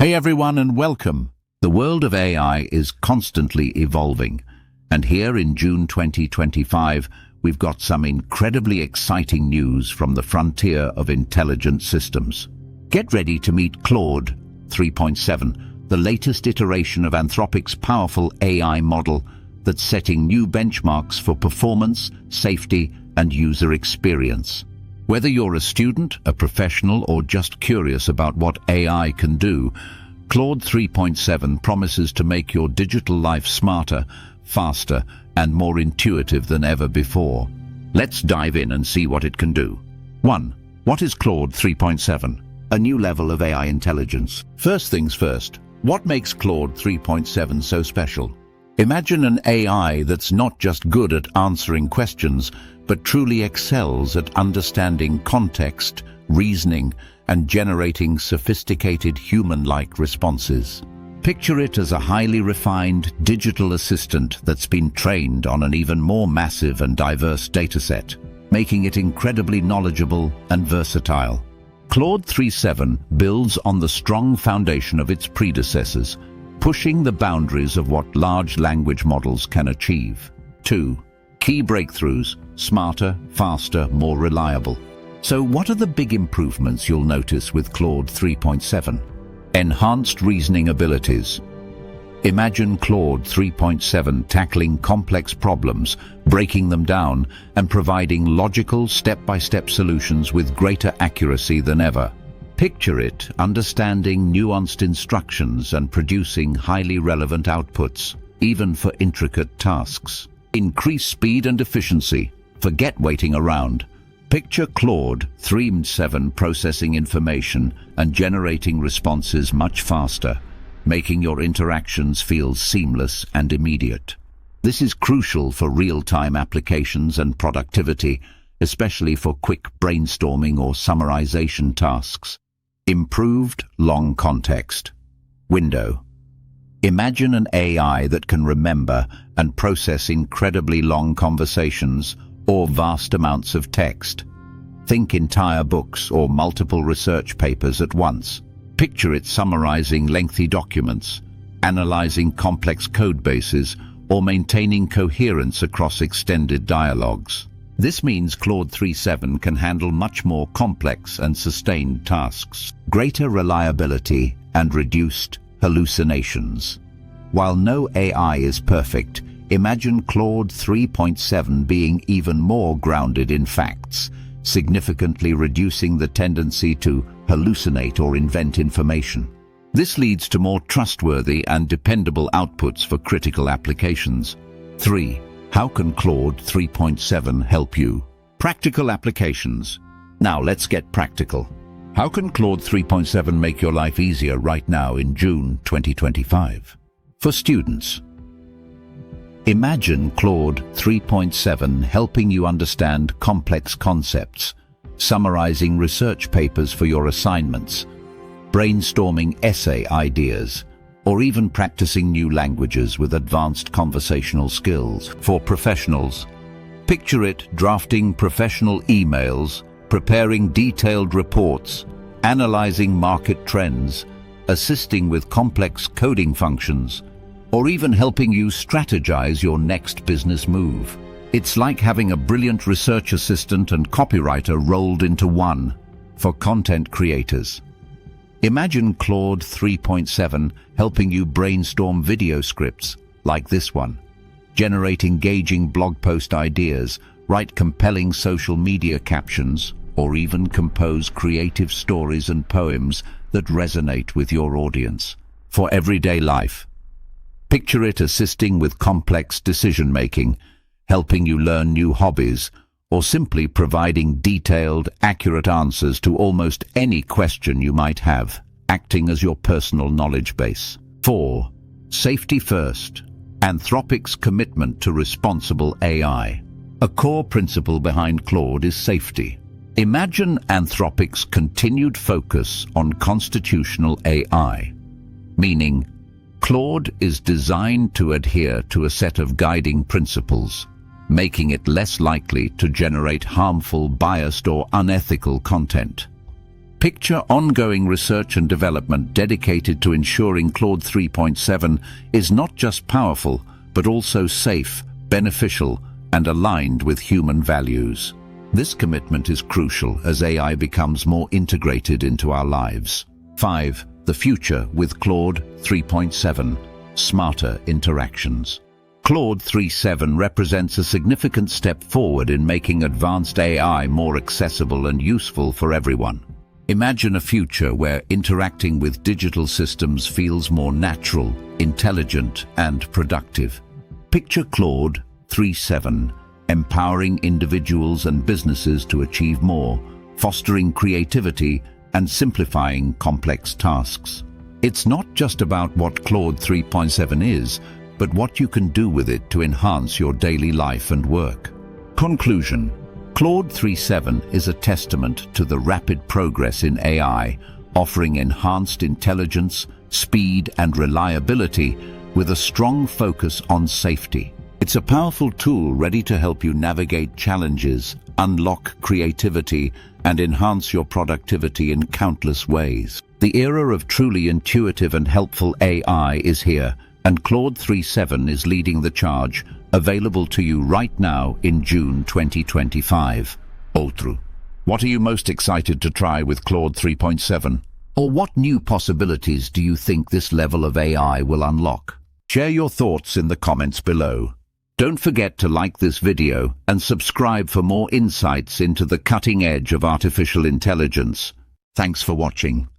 Hey everyone and welcome. The world of AI is constantly evolving, and here in June 2025, we've got some incredibly exciting news from the frontier of intelligent systems. Get ready to meet Claude 3.7, the latest iteration of Anthropic's powerful AI model that's setting new benchmarks for performance, safety, and user experience. Whether you're a student, a professional, or just curious about what AI can do, Claude 3.7 promises to make your digital life smarter, faster, and more intuitive than ever before. Let's dive in and see what it can do. 1. What is Claude 3.7? A new level of AI intelligence. First things first, what makes Claude 3.7 so special? Imagine an AI that's not just good at answering questions, but truly excels at understanding context, reasoning, and generating sophisticated human-like responses. Picture it as a highly refined digital assistant that's been trained on an even more massive and diverse dataset, making it incredibly knowledgeable and versatile. Claude 3.7 builds on the strong foundation of its predecessors, pushing the boundaries of what large language models can achieve. 2. Key breakthroughs: smarter, faster, more reliable. So what are the big improvements you'll notice with Claude 3.7? Enhanced reasoning abilities. Imagine Claude 3.7 tackling complex problems, breaking them down, and providing logical, step-by-step solutions with greater accuracy than ever. Picture it understanding nuanced instructions and producing highly relevant outputs, even for intricate tasks. Increase speed and efficiency. Forget waiting around. Picture Claude 3.7 processing information and generating responses much faster, making your interactions feel seamless and immediate. This is crucial for real-time applications and productivity, especially for quick brainstorming or summarization tasks. Improved long context window. Imagine an AI that can remember and process incredibly long conversations or vast amounts of text. Think entire books or multiple research papers at once. Picture it summarizing lengthy documents, analyzing complex code bases, or maintaining coherence across extended dialogues. This means Claude 3.7 can handle much more complex and sustained tasks, greater reliability, and reduced hallucinations. While no AI is perfect, imagine Claude 3.7 being even more grounded in facts, significantly reducing the tendency to hallucinate or invent information. This leads to more trustworthy and dependable outputs for critical applications. 3. How can Claude 3.7 help you? Practical applications. Now let's get practical. How can Claude 3.7 make your life easier right now in June 2025? For students, imagine Claude 3.7 helping you understand complex concepts, summarizing research papers for your assignments, brainstorming essay ideas, or even practicing new languages with advanced conversational skills. For professionals, picture it drafting professional emails, preparing detailed reports, analyzing market trends, assisting with complex coding functions, or even helping you strategize your next business move. It's like having a brilliant research assistant and copywriter rolled into one. For content creators, imagine Claude 3.7 helping you brainstorm video scripts like this one, generate engaging blog post ideas, write compelling social media captions, or even compose creative stories and poems that resonate with your audience. For everyday life, picture it assisting with complex decision-making, helping you learn new hobbies, or simply providing detailed, accurate answers to almost any question you might have, acting as your personal knowledge base. 4. Safety first. Anthropic's commitment to responsible AI. A core principle behind Claude is safety. Imagine Anthropic's continued focus on constitutional AI, meaning Claude is designed to adhere to a set of guiding principles, making it less likely to generate harmful, biased, or unethical content. Picture ongoing research and development dedicated to ensuring Claude 3.7 is not just powerful, but also safe, beneficial, and aligned with human values. This commitment is crucial as AI becomes more integrated into our lives. 5. The future with Claude 3.7. Smarter interactions. Claude 3.7 represents a significant step forward in making advanced AI more accessible and useful for everyone. Imagine a future where interacting with digital systems feels more natural, intelligent, and productive. Picture Claude 3.7 empowering individuals and businesses to achieve more, fostering creativity, and simplifying complex tasks. It's not just about what Claude 3.7 is, but what you can do with it to enhance your daily life and work. Conclusion: Claude 3.7 is a testament to the rapid progress in AI, offering enhanced intelligence, speed, and reliability with a strong focus on safety. It's a powerful tool ready to help you navigate challenges, unlock creativity, and enhance your productivity in countless ways. The era of truly intuitive and helpful AI is here, and Claude 3.7 is leading the charge, available to you right now in June 2025. Outro. What are you most excited to try with Claude 3.7? Or what new possibilities do you think this level of AI will unlock? Share your thoughts in the comments below. Don't forget to like this video and subscribe for more insights into the cutting edge of artificial intelligence. Thanks for watching.